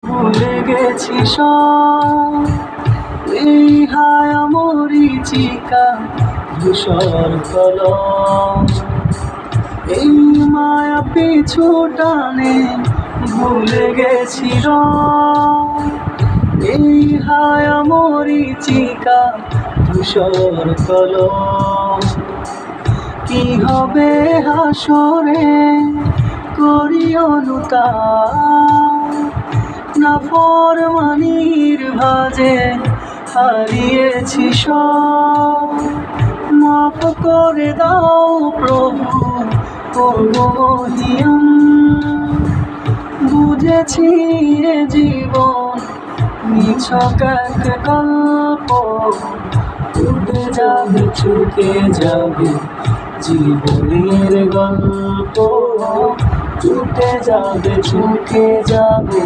ভুলে গেছি সব, এই হায় মরিচিকা ধূসর কলম। এই মায়া পিছু টানে ভুলে গেছি রব, এই হায় মরিচিকা ধূসর কলম। কি হবে হাসরে করি অনুতাপ, না ফরমানির ভাজে হারিয়েছি সব। মাফ করে দাও প্রভু করবো মহিয়ন, বুঝেছি এ জীবন নিছক এক গল্প। উঠে যাবে ছুটে যাবে জীবনের গল্প, ছুটে যাবে ছুটে যাবে